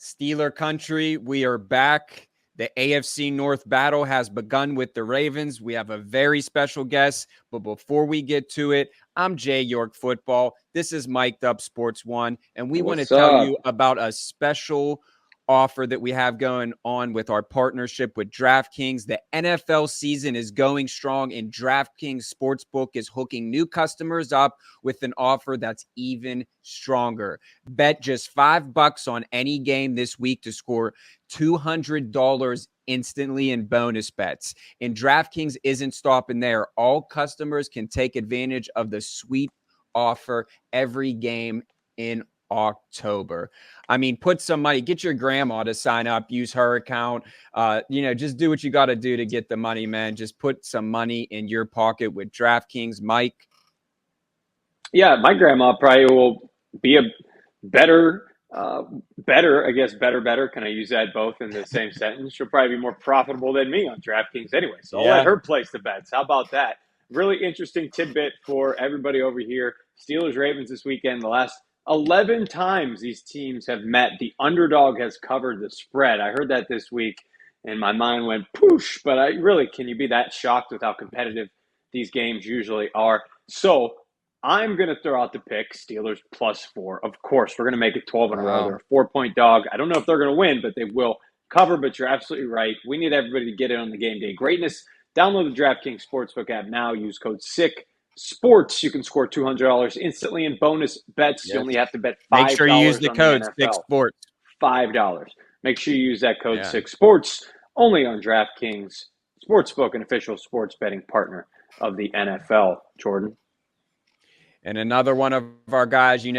Steeler country, we are back. The AFC North battle has begun with the Ravens. We have a very special guest, but before we get to it, I'm Jay York Football. This is Mic'd Up Sports One, and we want to tell you about a special offer that we have going on with our partnership with DraftKings. The NFL season is going strong, and DraftKings Sportsbook is hooking new customers up with an offer that's even stronger. Bet just $5 on any game this week to score $200 instantly in bonus bets. And DraftKings isn't stopping there. All customers can take advantage of the sweet offer every game in October. I mean, put some money, get your grandma to sign up, use her account. Just do what you got to do to get the money, man. Just put some money in your pocket with DraftKings. Mike? Yeah, my grandma probably will be a better. I guess better. Can I use that both in the same sentence? She'll probably be more profitable than me on DraftKings anyway. So I'll let her place the bets. How about that? Really interesting tidbit for everybody over here. Steelers Ravens this weekend. The last 11 times these teams have met, the underdog has covered the spread. I heard that this week and my mind went poosh, but can you be that shocked with how competitive these games usually are? So I'm going to throw out the pick, Steelers +4. Of course, we're going to make it 12 in a row. They're a 4-point dog. I don't know if they're going to win, but they will cover. But you're absolutely right. We need everybody to get in on the game day greatness. Download the DraftKings Sportsbook app now. Use code SICKSPORTS. You can score $200 instantly in bonus bets. Yep. You only have to bet $5. Make sure you use the code SICKSPORTS. $5. Make sure you use that code SICKSPORTS. Only on DraftKings Sportsbook, an official sports betting partner of the NFL. Jordan. And another one of our guys, we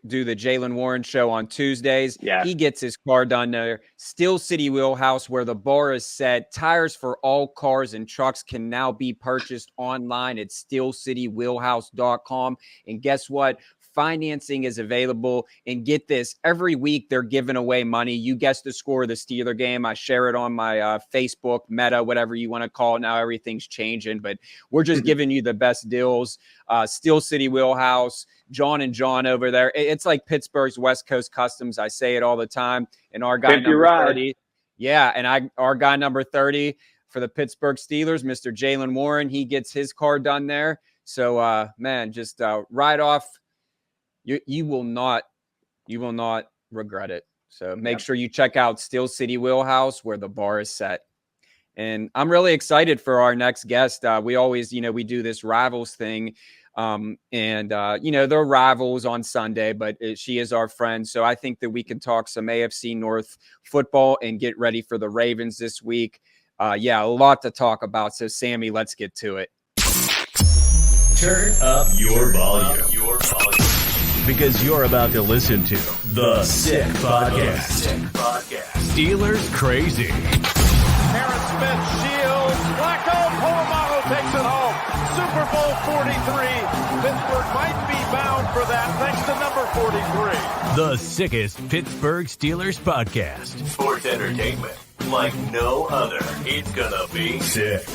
do the Jaylen Warren show on Tuesdays. Yeah. He gets his car done there. Still City Wheelhouse, where the bar is set. Tires for all cars and trucks can now be purchased online at stillcitywheelhouse.com. And guess what? Financing is available. And get this, every week they're giving away money. You guess the score of the Steeler game. I share it on my Facebook, Meta, whatever you want to call it. Now everything's changing, but we're just giving you the best deals. Still City Wheelhouse, John and John over there. It's like Pittsburgh's West Coast Customs. I say it all the time. And our guy number 30. Yeah, and our guy number 30 for the Pittsburgh Steelers, Mr. Jaylen Warren, he gets his car done there. So, just right off. You will not regret it. So make sure you check out Still City Wheelhouse, where the bar is set. And I'm really excited for our next guest. We always, we do this rivals thing. They're rivals on Sunday, but she is our friend. So I think that we can talk some AFC North football and get ready for the Ravens this week. A lot to talk about. So Sammy, let's get to it. Turn up your volume. Because you're about to listen to The Sick Podcast. Steelers Crazy. Harris Smith shields. Flacco Polamalu takes it home. Super Bowl 43. Pittsburgh might be bound for that thanks to number 43. The sickest Pittsburgh Steelers podcast. Sports entertainment like no other. It's gonna be sick.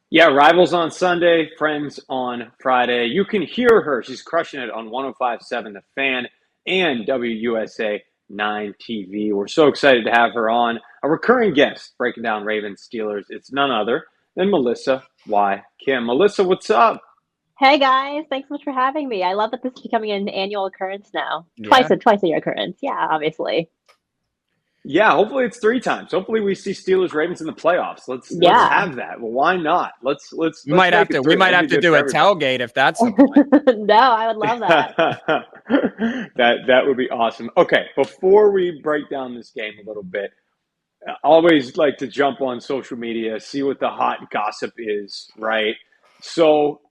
Yeah, rivals on Sunday, friends on Friday. You can hear her. She's crushing it on 105.7 The Fan and WUSA 9 TV. We're so excited to have her on. A recurring guest breaking down Ravens Steelers. It's none other than Melissa Y. Kim. Melissa, what's up? Hey, guys. Thanks so much for having me. I love that this is becoming an annual occurrence now. Yeah. Twice a year occurrence. Yeah, obviously. Yeah, hopefully it's 3 times. Hopefully we see Steelers Ravens in the playoffs. Let's have that. Well, why not? We might have to do a tailgate if that's the point. No, I would love that. That would be awesome. Okay, before we break down this game a little bit, I always like to jump on social media, see what the hot gossip is, right? So,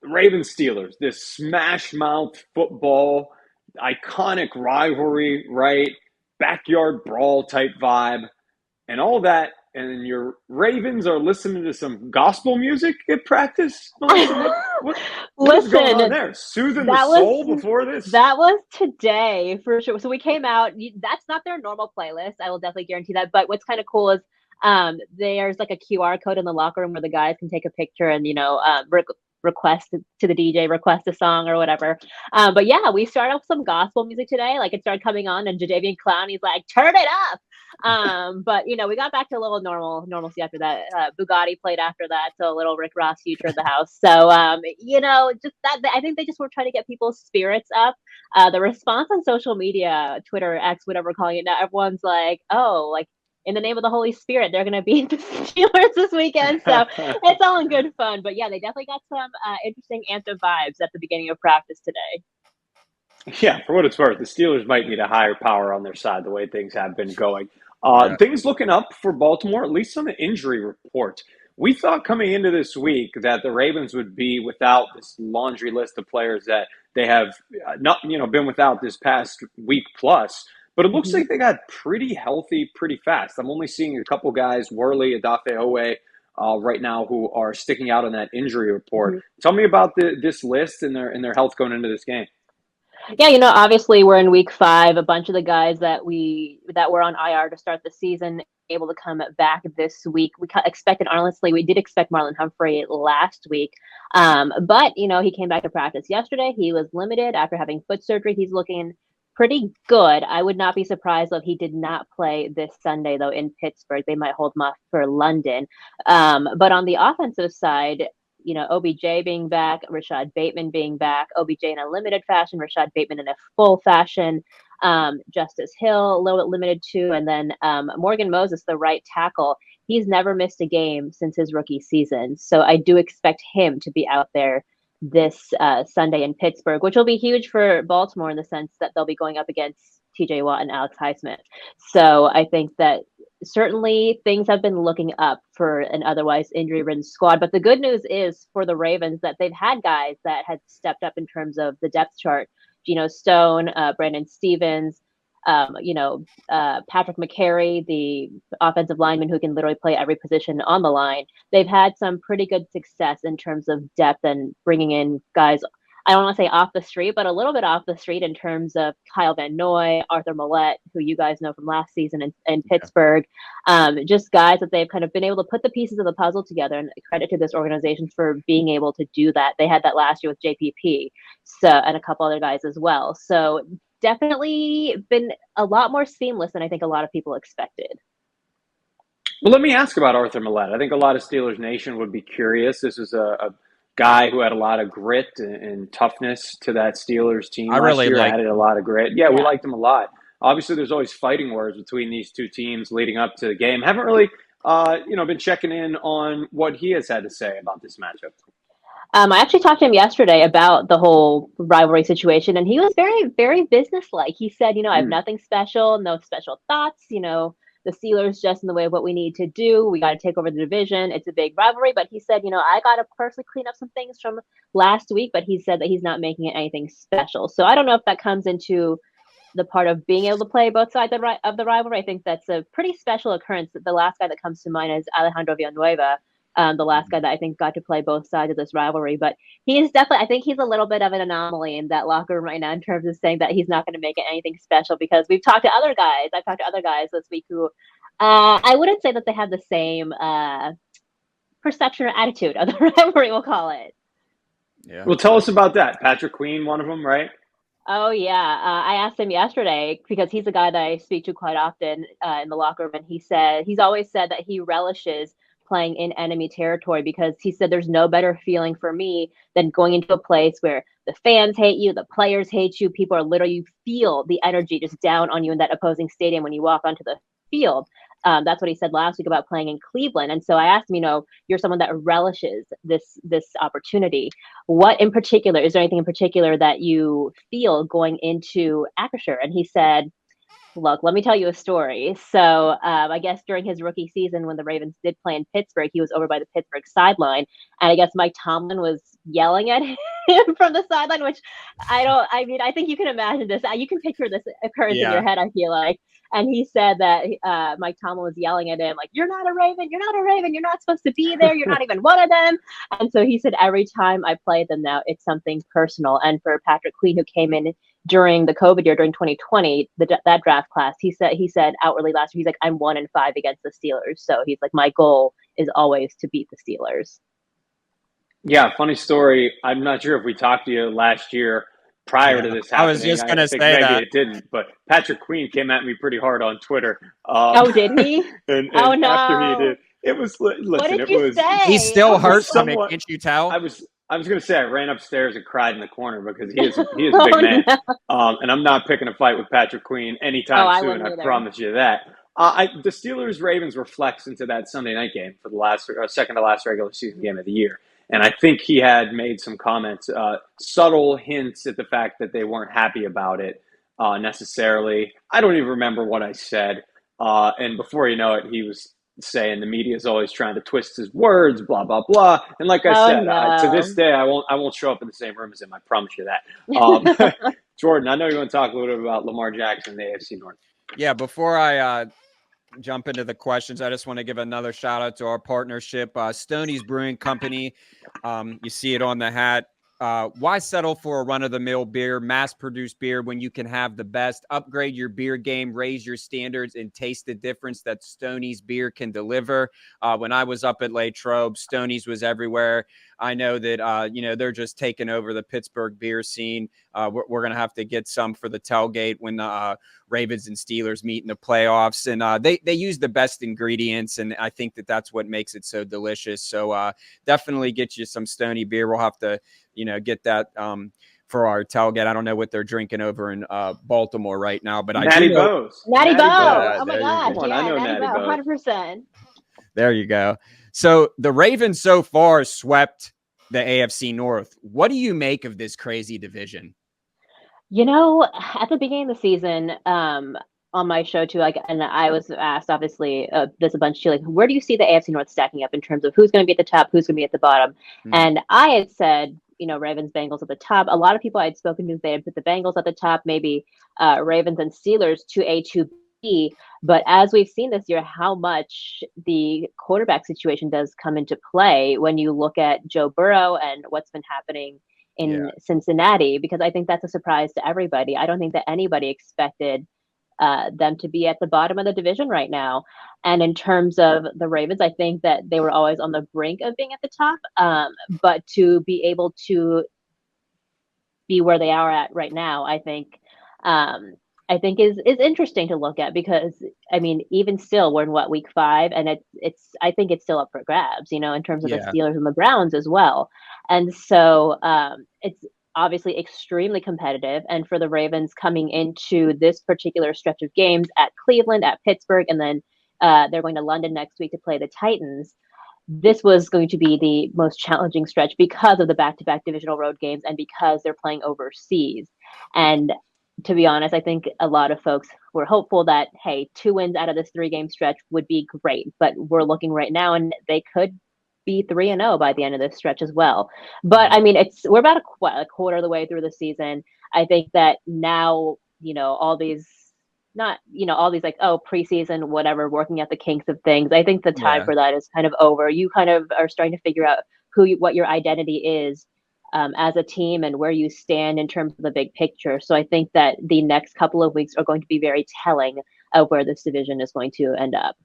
Ravens Steelers, this smash mouth football, iconic rivalry, right? Backyard brawl type vibe and all that, and then your Ravens are listening to some gospel music at practice. What is going on there? Soothing the soul before this? That was today for sure. So we came out. That's not their normal playlist. I will definitely guarantee that. But what's kind of cool is there's like a QR code in the locker room where the guys can take a picture and request to the DJ, request a song or whatever. But yeah, we started off some gospel music today. Like it started coming on, and Jadeveon Clowney's like, "Turn it up." But we got back to a little normalcy after that. Bugatti played after that, so a little Rick Ross future in the house. So just that, I think they just were trying to get people's spirits up. The response on social media, Twitter, X, whatever we're calling it now, everyone's like, "Oh, like in the name of the Holy Spirit, they're going to beat the Steelers this weekend." So it's all in good fun. But yeah, they definitely got some interesting anthem vibes at the beginning of practice today. Yeah, for what it's worth, the Steelers might need a higher power on their side the way things have been going. Things looking up for Baltimore, at least on the injury report. We thought coming into this week that the Ravens would be without this laundry list of players that they have not been without this past week plus. But it looks like they got pretty healthy pretty fast. I'm only seeing a couple guys, Worley, Adafe Owe, right now, who are sticking out on that injury report. Tell me about this list and their health going into this game. Yeah, obviously we're in week 5. A bunch of the guys that were on IR to start the season able to come back this week. We expected, honestly, we did expect Marlon Humphrey last week, but he came back to practice yesterday. He was limited after having foot surgery. He's looking pretty good. I would not be surprised if he did not play this Sunday, though, in Pittsburgh. They might hold him off for London. But on the offensive side, OBJ being back, Rashad Bateman being back, OBJ in a limited fashion, Rashad Bateman in a full fashion, Justice Hill a little bit limited too, and then Morgan Moses, the right tackle. He's never missed a game since his rookie season, so I do expect him to be out there this Sunday in Pittsburgh, which will be huge for Baltimore in the sense that they'll be going up against TJ Watt and Alex Highsmith. So I think that certainly things have been looking up for an otherwise injury-ridden squad. But the good news is for the Ravens that they've had guys that had stepped up in terms of the depth chart. Geno Stone, Brandon Stevens, Patrick McCary, the offensive lineman who can literally play every position on the line. They've had some pretty good success in terms of depth and bringing in guys, I don't want to say off the street, but a little bit off the street in terms of Kyle Van Noy, Arthur Millette, who you guys know from last season in Pittsburgh. Just guys that they've kind of been able to put the pieces of the puzzle together, and credit to this organization for being able to do that. They had that last year with JPP, and a couple other guys as well. So definitely been a lot more seamless than I think a lot of people expected. Well, let me ask about Arthur Millette. I think a lot of Steelers Nation would be curious. This is a guy who had a lot of grit and toughness to that Steelers team last year. Added a lot of grit. Yeah, we liked him a lot. Obviously, there's always fighting words between these two teams leading up to the game. Haven't really, been checking in on what he has had to say about this matchup. I actually talked to him yesterday about the whole rivalry situation, and he was very, very businesslike. He said, I have nothing special, no special thoughts, the Steelers just in the way of what we need to do. We got to take over the division. It's a big rivalry. But he said, I got to personally clean up some things from last week, but he said that he's not making it anything special. So I don't know if that comes into the part of being able to play both sides of the rivalry. I think that's a pretty special occurrence. The last guy that comes to mind is Alejandro Villanueva, the last guy that I think got to play both sides of this rivalry. But he is definitely, I think he's a little bit of an anomaly in that locker room right now in terms of saying that he's not going to make it anything special, because we've talked to other guys. I've talked to other guys this week who I wouldn't say that they have the same perception or attitude of the rivalry, we'll call it. Yeah. Well, tell us about that. Patrick Queen, one of them, right? Oh, yeah. I asked him yesterday because he's a guy that I speak to quite often in the locker room. And he's always said that he relishes playing in enemy territory, because he said there's no better feeling for me than going into a place where the fans hate you, the players hate you, people are literally, you feel the energy just down on you in that opposing stadium when you walk onto the field. That's what he said last week about playing in Cleveland. And so I asked him, you're someone that relishes this opportunity. What in particular, is there anything in particular that you feel going into Acrisure? And he said, look, let me tell you a story. So I guess during his rookie season, when the Ravens did play in Pittsburgh, he was over by the Pittsburgh sideline. And I guess Mike Tomlin was yelling at him from the sideline, which I think you can imagine this. You can picture this occurrence in your head, I feel like. And he said that Mike Tomlin was yelling at him, like, you're not a Raven, you're not a Raven, you're not supposed to be there, you're not even one of them. And so he said, every time I play them now, it's something personal. And for Patrick Queen, who came in during the COVID year, during 2020, that draft class, he said outwardly last year, he's like, I'm 1-5 against the Steelers. So he's like, my goal is always to beat the Steelers. Yeah, funny story. I'm not sure if we talked to you last year prior to this I was happening. just gonna I think say maybe that. it didn't, but Patrick Queen came at me pretty hard on Twitter. Oh, did he? Oh And after he no. did, it was What listen, did you He's say? still Oh my hurt it was God. from it, somewhat. can't you tell? I was going to say I ran upstairs and cried in the corner because he is a big Oh man, no. and I'm not picking a fight with Patrick Queen Oh, anytime I soon. wouldn't I either. promise you that. The Steelers Ravens were flexed into that Sunday night game for the last second to last regular season game of the year, and I think he had made some comments, subtle hints at the fact that they weren't happy about it necessarily. I don't even remember what I said, and before you know it, he was saying the media is always trying to twist his words, blah blah blah. And like I Oh said, to this no. day, I won't show up in the same room as him. I promise you that. Jordan, I know you want to talk a little bit about Lamar Jackson and the AFC North. Yeah, before I jump into the questions, I just want to give another shout out to our partnership, Stoney's Brewing Company. You see it on the hat. Why settle for a run-of-the-mill beer, mass-produced beer, when you can have the best? Upgrade your beer game, raise your standards, and taste the difference that Stoney's beer can deliver. When I was up at Latrobe, Stoney's was everywhere. I know that, they're just taking over the Pittsburgh beer scene. We're going to have to get some for the tailgate when the Ravens and Steelers meet in the playoffs. And they use the best ingredients, and I think that that's what makes it so delicious. So definitely get you some Stoney beer. We'll have to, get that for our tailgate. I don't know what they're drinking over in Baltimore right now, but I Natty do know. Bows. Natty Bo. Yeah, Oh my there you gosh. go. Come on, I Yeah, know Natty Natty Bo. Bows. 100%. There you go. So the Ravens so far swept the AFC North. What do you make of this crazy division? At the beginning of the season, on my show too, and I was asked, obviously, there's a bunch too, where do you see the AFC North stacking up in terms of who's going to be at the top, who's going to be at the bottom? And I had said, Ravens, Bengals at the top. A lot of people I'd spoken to, they had put the Bengals at the top, maybe Ravens and Steelers 2A, 2B. But as we've seen this year, how much the quarterback situation does come into play when you look at Joe Burrow and what's been happening in Cincinnati, because I think that's a surprise to everybody. I don't think that anybody expected them to be at the bottom of the division right now. And in terms of the Ravens, I think that they were always on the brink of being at the top. But to be able to be where they are at right now, I think is interesting to look at, because I mean, even still, we're in week 5, and I think it's still up for grabs, in terms of the Steelers and the Browns as well. And so it's obviously extremely competitive. And for the Ravens coming into this particular stretch of games at Cleveland, at Pittsburgh, and then they're going to London next week to play the Titans. This was going to be the most challenging stretch because of the back-to-back divisional road games and because they're playing overseas. And to be honest, I think a lot of folks were hopeful that, hey, 2 wins out of this 3-game stretch would be great. But we're looking right now, and they could be 3-0 by the end of this stretch as well. But I mean, we're about a quarter of the way through the season. I think that now, all these preseason, whatever, working at the kinks of things. I think the time for that is kind of over. You kind of are starting to figure out what your identity is as a team and where you stand in terms of the big picture. So I think that the next couple of weeks are going to be very telling of where this division is going to end up.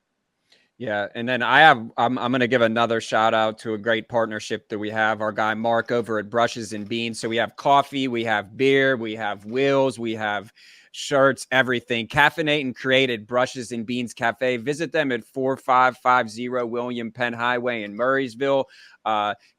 Yeah, and then I'm going to give another shout out to a great partnership that we have, our guy Mark over at Brushes and Beans. So we have coffee, we have beer, we have wheels, we have shirts, everything. Caffeinate and created Brushes and Beans Cafe. Visit them at 4550 William Penn Highway in Murraysville.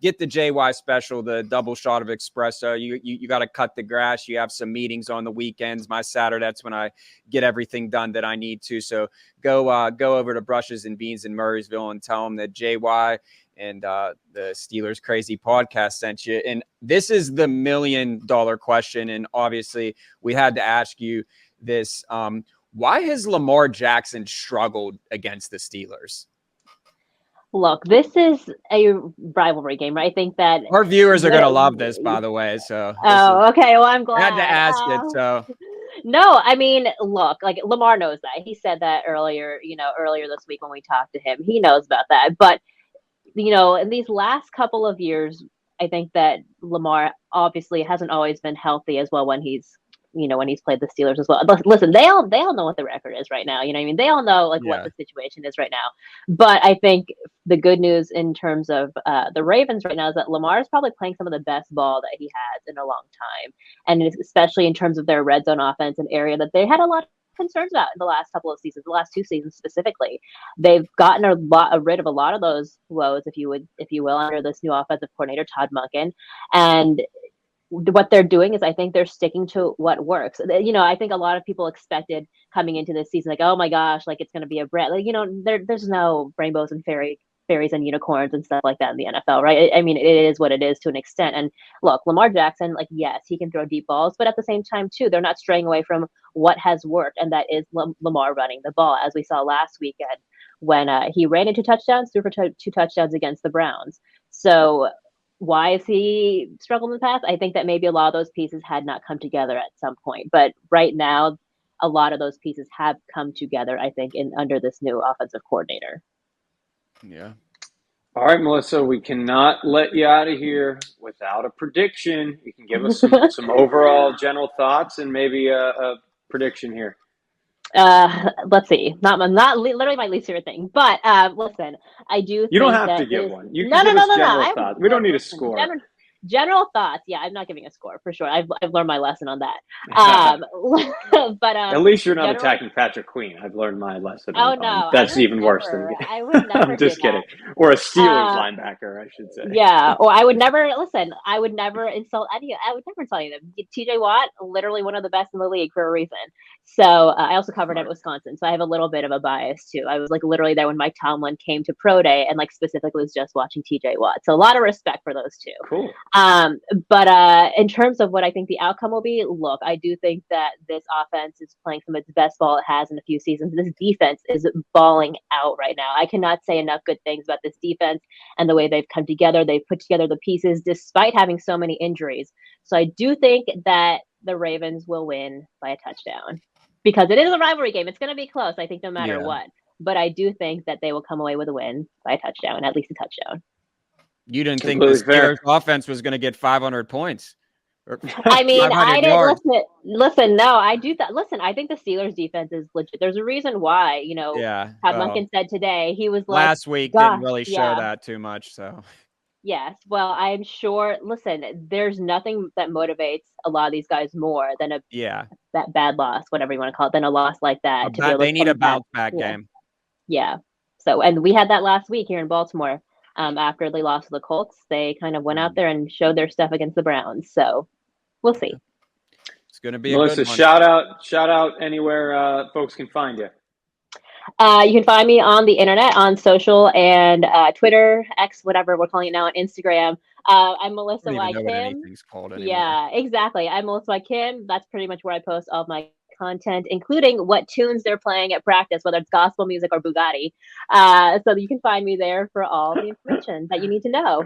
Get the JY special, the double shot of espresso. You got to cut the grass. You have some meetings on the weekends. My Saturday, that's when I get everything done that I need to. So go over to Brushes and Beans in Murraysville and tell them that JY and the Steelers Crazy podcast sent you. And this is the $1 million question. And obviously we had to ask you this. Why has Lamar Jackson struggled against the Steelers? Look, this is a rivalry game, right? I think that our viewers are going to love this, by the way. So, okay. Well, I'm glad. I had to ask it. So, no, I mean, look, Lamar knows that. He said that earlier this week when we talked to him. He knows about that. But, in these last couple of years, I think that Lamar obviously hasn't always been healthy as well when he's when he's played the Steelers as well. Listen, they all know what the record is right now. You know what I mean? They all know what the situation is right now. But I think the good news in terms of the Ravens right now is that Lamar is probably playing some of the best ball that he has in a long time. And especially in terms of their red zone offense, an area that they had a lot of concerns about in the last couple of seasons, the last 2 seasons specifically. They've gotten rid of a lot of those woes, if you will, under this new offensive coordinator, Todd Monken. And what they're doing is I think they're sticking to what works. I think a lot of people expected coming into this season, like, oh my gosh, like it's going to be a brand, there's no rainbows and fairies and unicorns and stuff like that in the NFL, right? I mean, it is what it is to an extent. And look, Lamar Jackson, like, yes, he can throw deep balls, but at the same time too, they're not straying away from what has worked. And that is Lamar running the ball, as we saw last weekend when he ran into touchdowns, threw for 2 touchdowns against the Browns. So why has he struggled in the past? I think that maybe a lot of those pieces had not come together at some point. But right now, a lot of those pieces have come together, I think, under this new offensive coordinator. Yeah. All right, Melissa, we cannot let you out of here without a prediction. You can give us some overall general thoughts and maybe a prediction here. Let's see. Not literally my least favorite thing, but listen, I do. You don't have to give one. You can give us general thoughts. We don't need a score. General thoughts. Yeah, I'm not giving a score for sure. I've learned my lesson on that. But at least you're not attacking Patrick Queen. I've learned my lesson. Oh no, that's even worse than me. I would never. I'm just kidding. Or a Steelers linebacker, I should say. Yeah, or I would never listen. I would never insult any. I would never insult any of them. TJ Watt, literally one of the best in the league for a reason. So I also covered at Wisconsin, so I have a little bit of a bias too. I was like literally there when Mike Tomlin came to pro day, and like specifically was just watching TJ Watt. So a lot of respect for those two. Cool. But in terms of what I think the outcome will be, look, I do think that this offense is playing some of its best ball it has in a few seasons. This defense is balling out right now. I cannot say enough good things about this defense and the way they've come together. They've put together the pieces despite having so many injuries. So I do think that the Ravens will win by a touchdown because it is a rivalry game. It's going to be close, I think, no matter what. But I do think that they will come away with a win by a touchdown, at least a touchdown. You didn't think the Steelers offense was going to get 500 points? I mean, I didn't listen. No, I do that. Listen, I think the Steelers defense is legit. There's a reason why, Todd Monken said today, he was like, last week didn't really show that too much. So, yes. Well, I'm sure, listen, there's nothing that motivates a lot of these guys more than that bad loss, whatever you want to call it, than a loss like that. They need a bounce back game. Yeah. So, and we had that last week here in Baltimore. After they lost to the Colts, they kind of went out there and showed their stuff against the Browns. So we'll see. It's going to be Melissa, a good one. Shout out anywhere folks can find you. You can find me on the internet, on social and Twitter, X, whatever we're calling it now, on Instagram. I'm Melissa Y. Kim. Yeah, exactly. I'm Melissa Y. Kim. That's pretty much where I post all of my content, including what tunes they're playing at practice, whether it's gospel music or Bugatti. So you can find me there for all the information that you need to know.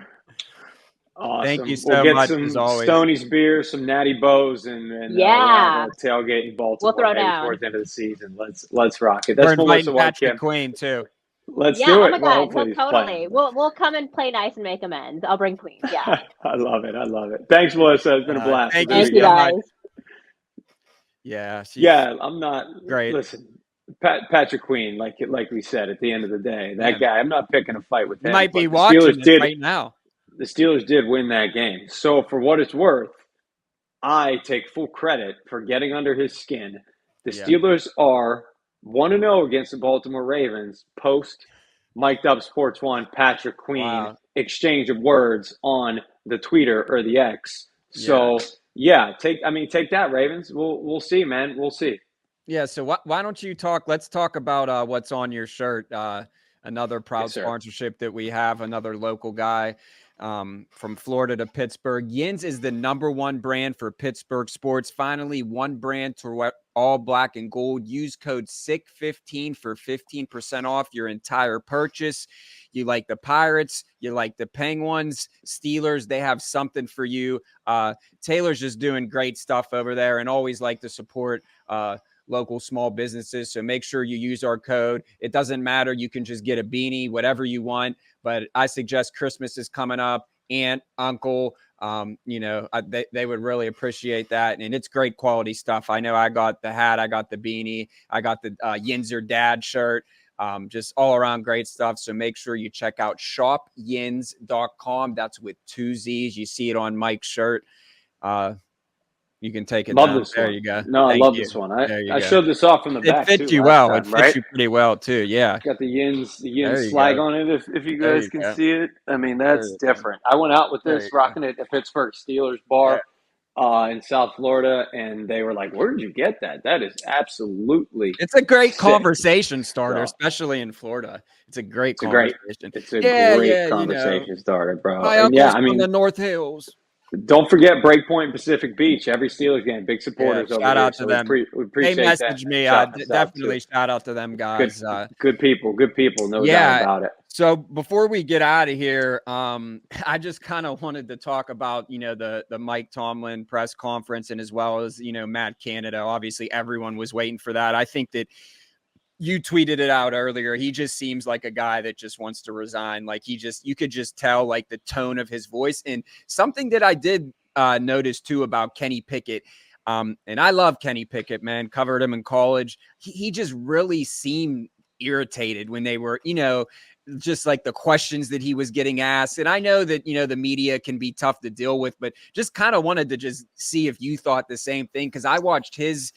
Awesome. Thank you so much. We'll get as always. Stoney's beer, some Natty Bows, and we'll have a tailgate in Baltimore. We'll throw down towards the end of the season. Let's rock it. That's Melissa Y. Kim. Queen too. Let's do it. Oh my God, totally. We'll come and play nice and make amends. I'll bring Queen. Yeah. I love it. Thanks, Melissa. It's been a blast. Thank you guys. Yeah, I'm not great. Listen, Patrick Queen, like we said, at the end of the day, that guy. I'm not picking a fight with him. You might be watching this right now. The Steelers did win that game. So for what it's worth, I take full credit for getting under his skin. The Steelers are 1-0 against the Baltimore Ravens post Mic'd Up Sports One Patrick Queen exchange of words on the Twitter or the X. So take that, Ravens. We'll see, man. We'll see. Yeah. So why don't you talk? Let's talk about what's on your shirt. Another proud sponsorship that we have. Another local guy. From Florida to Pittsburgh. Yins is the #1 brand for Pittsburgh sports. Finally, one brand to wear all black and gold. Use code SICK15 for 15% off your entire purchase. You like the Pirates, you like the Penguins, Steelers, they have something for you. Taylor's just doing great stuff over there and always like to support local small businesses. So make sure you use our code. It doesn't matter. You can just get a beanie, whatever you want. But I suggest Christmas is coming up. aunt, uncle. They would really appreciate that. And it's great quality stuff. I know I got the hat, I got the beanie, I got the Yinzer dad shirt. Just all around great stuff. So make sure you check out shopyins.com. That's with 2 Z's. You see it on Mike's shirt. You can take it Love down. this There one. you go. No, I Thank love you. this one. There you I go. showed this off from the It back fits too you last well. time, It fits right? you pretty well too. Yeah. Got the Yins There you flag go. on it. If you There guys you can go. see it, I mean There that's you go. different. I went out with There this, you go. rocking it at Pittsburgh Steelers bar in South Florida, and they were like, "Where did you get that? That is absolutely It's a great sick." conversation starter, So, especially in Florida. It's a great it's a great, conversation. it's a Yeah, great yeah, conversation starter, bro. my And yeah, uncle's I from the mean, North Hills. don't forget Breakpoint Pacific Beach. Every Steelers game, big Yeah, supporters over shout here. out to So them. we They appreciate that. messaged me. Shouting us out too. Definitely shout out to them Good, guys. good people, no doubt Yeah. about it. So before we get out of here, I just kind of wanted to talk about, the Mike Tomlin press conference, and as well as, Matt Canada. Obviously, everyone was waiting for that. I think that you tweeted it out earlier. He just seems like a guy that just wants to resign. Like you could just tell like the tone of his voice. And something that I did notice too about Kenny Pickett. And I love Kenny Pickett, man. Covered him in college. He just really seemed irritated when they were, just like the questions that he was getting asked. And I know that, the media can be tough to deal with, but just kind of wanted to just see if you thought the same thing. Cause I watched his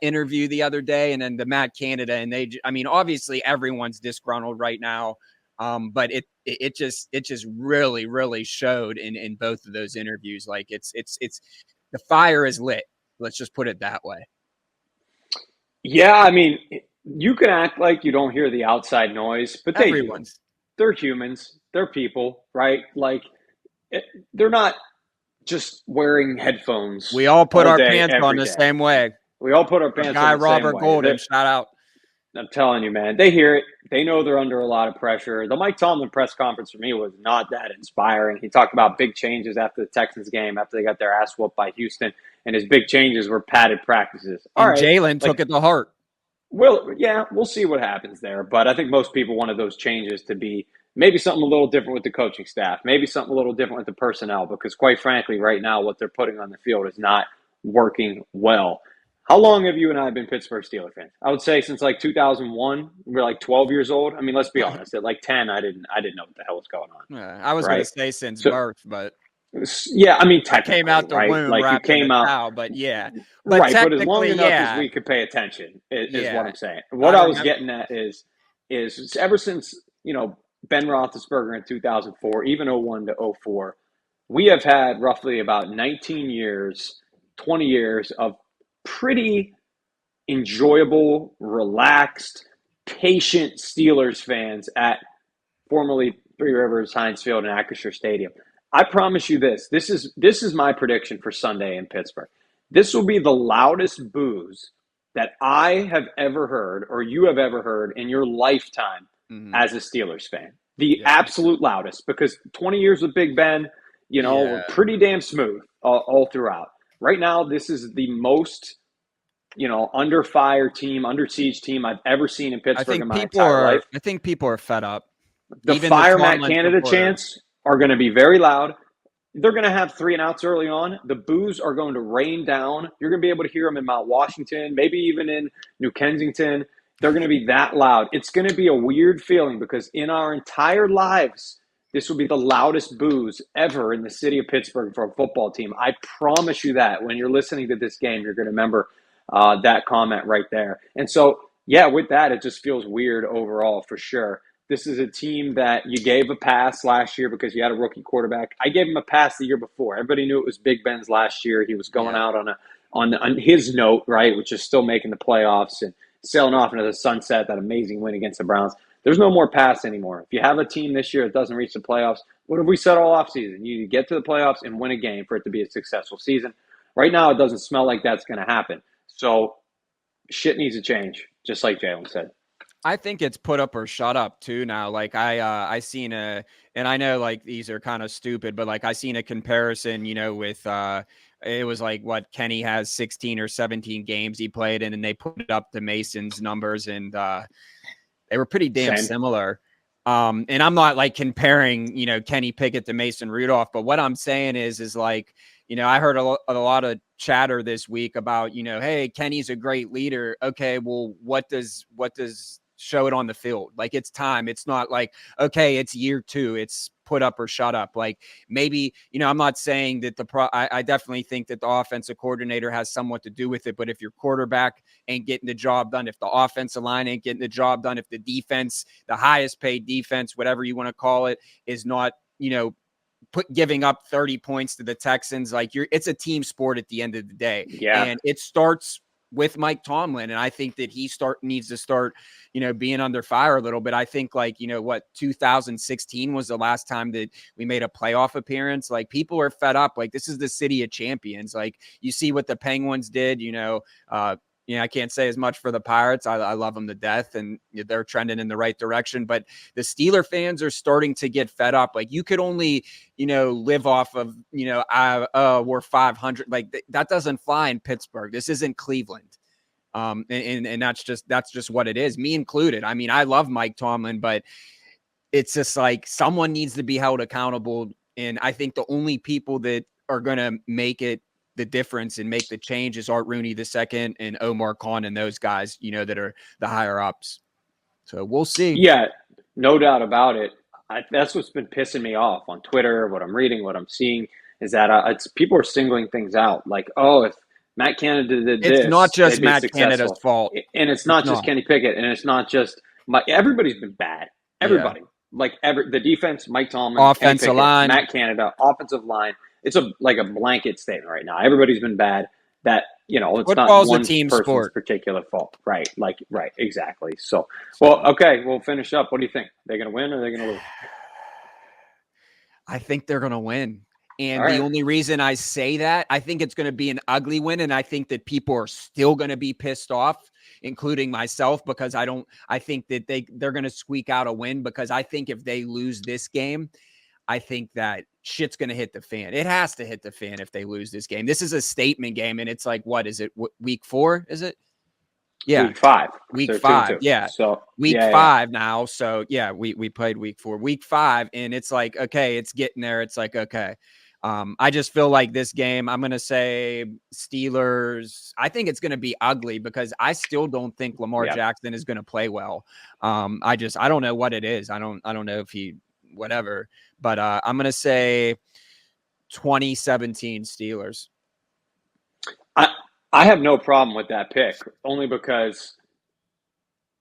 interview the other day, and then the Matt Canada, and obviously everyone's disgruntled right now. But it just really, really showed in both of those interviews. Like it's the fire is lit. Let's just put it that way. Yeah, I mean, you can act like you don't hear the outside noise, but they do. They're humans. They're people, right? Like they're not just wearing headphones. We all put all our day, pants on the day. same way. We all put our pants guy on the Robert same way. Golden, shout out. I'm telling you, man, they hear it. They know they're under a lot of pressure. The Mike Tomlin press conference for me was not that inspiring. He talked about big changes after the Texans game, after they got their ass whooped by Houston, and his big changes were padded practices. And Jalen took it to heart. Well, yeah, we'll see what happens there. But I think most people wanted those changes to be maybe something a little different with the coaching staff, maybe something a little different with the personnel, because quite frankly, right now, what they're putting on the field is not working well. How long have you and I been Pittsburgh Steelers fans? I would say since like 2001. We're like 12 years old. I mean, let's be honest. At like 10, I didn't know what the hell was going on. I was going to say since birth, but yeah, I mean, I came out the womb, like you came out, cow, but yeah, but as long enough as we could pay attention is what I'm saying. What I was getting at is ever since Ben Roethlisberger in 2004, even 01 to 04, we have had roughly about 19 years, 20 years of pretty enjoyable, relaxed, patient Steelers fans at formerly Three Rivers, Heinz Field, and Acrisure Stadium. I promise you this. This is my prediction for Sunday in Pittsburgh. This will be the loudest boos that I have ever heard or you have ever heard in your lifetime as a Steelers fan. The absolute loudest, because 20 years with Big Ben, we're pretty damn smooth all throughout. Right now, this is the most under fire team, under siege team I've ever seen in Pittsburgh in my entire life. I think people are fed up. The fire Matt Canada chants are going to be very loud. They're going to have 3 and outs early on. The boos are going to rain down. You're going to be able to hear them in Mount Washington, maybe even in New Kensington. They're going to be that loud. It's going to be a weird feeling because in our entire lives, this will be the loudest boos ever in the city of Pittsburgh for a football team. I promise you that. When you're listening to this game, you're going to remember that comment right there. And so, yeah, with that, it just feels weird overall for sure. This is a team that you gave a pass last year because you had a rookie quarterback. I gave him a pass the year before. Everybody knew it was Big Ben's last year. He was going out on his note, right, which is still making the playoffs and sailing off into the sunset, that amazing win against the Browns. There's no more pass anymore. If you have a team this year that doesn't reach the playoffs, what have we said all offseason? You get to the playoffs and win a game for it to be a successful season. Right now, it doesn't smell like that's going to happen. So shit needs to change, just like Jalen said. I think it's put up or shut up too now. Like I seen and I know like these are kind of stupid, but like I seen a comparison, with it was like what Kenny has 16 or 17 games he played in, and they put it up to Mason's numbers, and they were pretty damn similar. And I'm not like comparing, Kenny Pickett to Mason Rudolph, but what I'm saying is like, I heard a lot of chatter this week about, hey, Kenny's a great leader. Okay, well, what does show it on the field? Like, it's time. It's not like, okay, it's year 2. It's put up or shut up. Like, maybe, I'm not saying that I definitely think that the offensive coordinator has somewhat to do with it. But if your quarterback ain't getting the job done, if the offensive line ain't getting the job done, if the defense, the highest paid defense, whatever you want to call it, is not, giving up 30 points to the Texans, like, it's a team sport at the end of the day. Yeah. And it starts with Mike Tomlin. And I think that he needs to start, being under fire a little bit. I think, like, 2016 was the last time that we made a playoff appearance. Like, people are fed up. Like, this is the city of champions. Like, you see what the Penguins did, I can't say as much for the Pirates. I love them to death, and they're trending in the right direction. But the Steeler fans are starting to get fed up. Like, you could only, live off of, we're 500. Like, that doesn't fly in Pittsburgh. This isn't Cleveland. And that's just what it is, me included. I mean, I love Mike Tomlin, but it's just like someone needs to be held accountable. And I think the only people that are going to make it the difference and make the change is Art Rooney II and Omar Khan and those guys, that are the higher ups. So we'll see. Yeah, no doubt about it. That's what's been pissing me off on Twitter, what I'm reading, what I'm seeing, is that it's people are singling things out. Like, oh, if Matt Canada did this, it's not just Matt successful. Canada's fault. And it's not just Kenny Pickett, and it's not just everybody's been bad. Everybody. Yeah. Like the defense, Mike Tomlin, offensive Pickett, line, Matt Canada, offensive line. It's a blanket statement right now. Everybody's been bad. That, it's football's not one a team person's sport. particular fault. Right. Right. Exactly. So, well, okay, we'll finish up. What do you think? They're going to win or are they going to lose? I think they're going to win. And the only reason I say that, I think it's going to be an ugly win. And I think that people are still going to be pissed off, including myself, because I think that they're going to squeak out a win, because I think if they lose this game, I think that shit's going to hit the fan. It has to hit the fan if they lose this game. This is a statement game, and it's like, what is it? Week 4, is it? Yeah. Week 5. Week 5. Yeah. So week 5 now. So yeah, we played week 4. Week 5, and it's like, okay, it's getting there. It's like, okay. I just feel like this game, I'm going to say Steelers. I think it's going to be ugly, because I still don't think Lamar Jackson is going to play well. I don't know what it is. I don't know if he, whatever, but I'm going to say 2017 Steelers. I have no problem with that pick, only because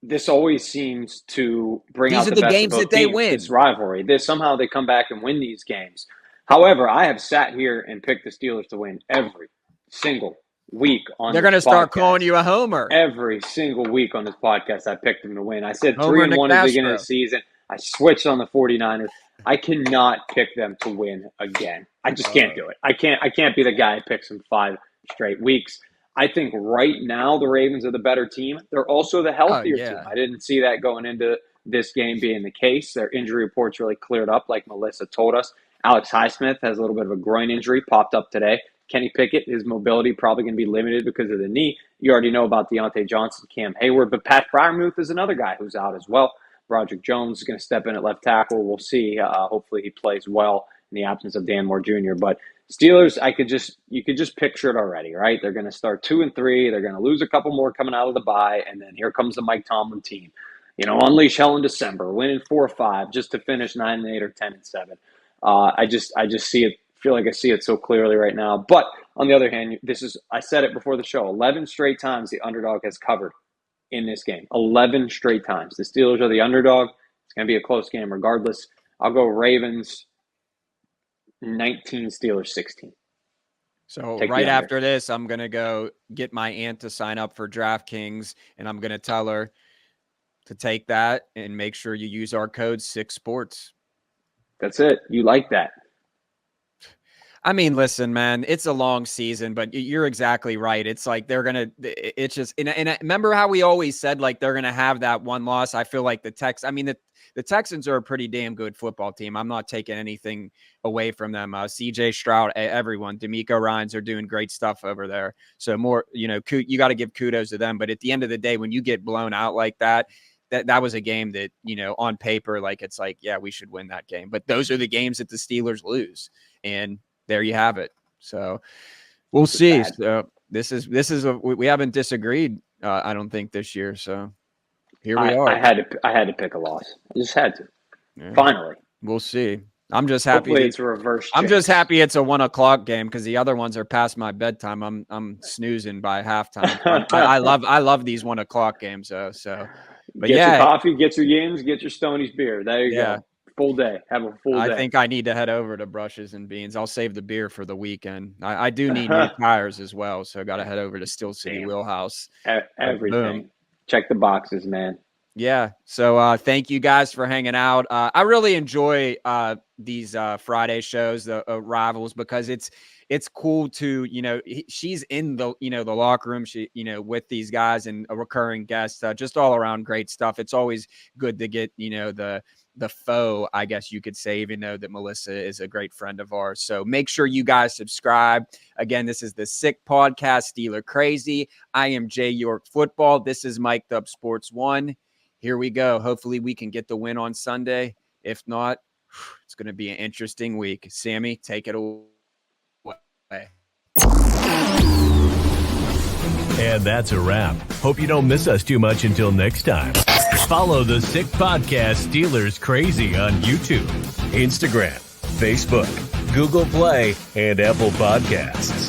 this always seems to bring out the best games of both that they teams, win. this rivalry. Somehow they come back and win these games. However, I have sat here and picked the Steelers to win every single week on They're going to start calling you a homer. Every single week on this podcast, I picked them to win. I said 3-1 at the beginning of the season. I switched on the 49ers. I cannot pick them to win again. I just can't do it. I can't be the guy who picks them 5 straight weeks. I think right now the Ravens are the better team. They're also the healthier team. I didn't see that going into this game being the case. Their injury reports really cleared up, like Melissa told us. Alex Highsmith has a little bit of a groin injury, popped up today. Kenny Pickett, his mobility probably going to be limited because of the knee. You already know about Deontay Johnson, Cam Hayward, but Pat Freiermuth is another guy who's out as well. Broderick Jones is going to step in at left tackle. We'll see. Hopefully he plays well in the absence of Dan Moore Jr. But Steelers, you could just picture it already, right? They're going to start 2-3. They're going to lose a couple more coming out of the bye, and then here comes the Mike Tomlin team. Unleash hell in December, winning 4-5 just to finish 9-8 or 10-7. I just see it. Feel like I see it so clearly right now. But on the other hand, I said it before the show. 11 straight times the underdog has covered in this game. 11 straight times. The Steelers are the underdog. It's going to be a close game regardless. I'll go Ravens 19, Steelers 16. So right after this, I'm going to go get my aunt to sign up for DraftKings, and I'm going to tell her to take that and make sure you use our code 6sports. That's it. You like that. I mean, listen, man, it's a long season, but you're exactly right. It's like it's just, and remember how we always said, like, they're going to have that one loss. I feel like the Texans are a pretty damn good football team. I'm not taking anything away from them. CJ Stroud, everyone, D'Amico Ryans are doing great stuff over there. So more, you got to give kudos to them. But at the end of the day, when you get blown out like that, that was a game that, on paper, like, it's like, yeah, we should win that game. But those are the games that the Steelers lose. And there you have it. So we'll see. So we haven't disagreed, I don't think, this year. So here we are. I had to pick a loss. I just had to. Yeah. Finally. We'll see. I'm just happy. Hopefully it's a reverse. I'm just happy it's a 1:00 game, because the other ones are past my bedtime. I'm snoozing by halftime. I love these 1:00 games though. So, but get your coffee, get your yams, get your Stoney's beer. There you go. Full day. Have a full day. I think I need to head over to Brushes and Beans. I'll save the beer for the weekend. I do need new tires as well, so I got to head over to Steel City Wheelhouse. Everything. Boom. Check the boxes, man. Yeah. So thank you guys for hanging out. I really enjoy these Friday shows, the Rivals, because it's cool to, she's in the, the locker room, she, with these guys, and a recurring guest, just all around great stuff. It's always good to get, the foe, I guess you could say, even though that Melissa is a great friend of ours. So make sure you guys subscribe. Again, this is the Sick Podcast, Steeler Crazy. I am Jay York Football. This is Mic'd Up Sports 1. Here we go. Hopefully we can get the win on Sunday. If not, it's going to be an interesting week. Sammy, take it away. And that's a wrap. Hope you don't miss us too much until next time. Follow the Sick Podcast Steelers Crazy on YouTube, Instagram, Facebook, Google Play, and Apple Podcasts.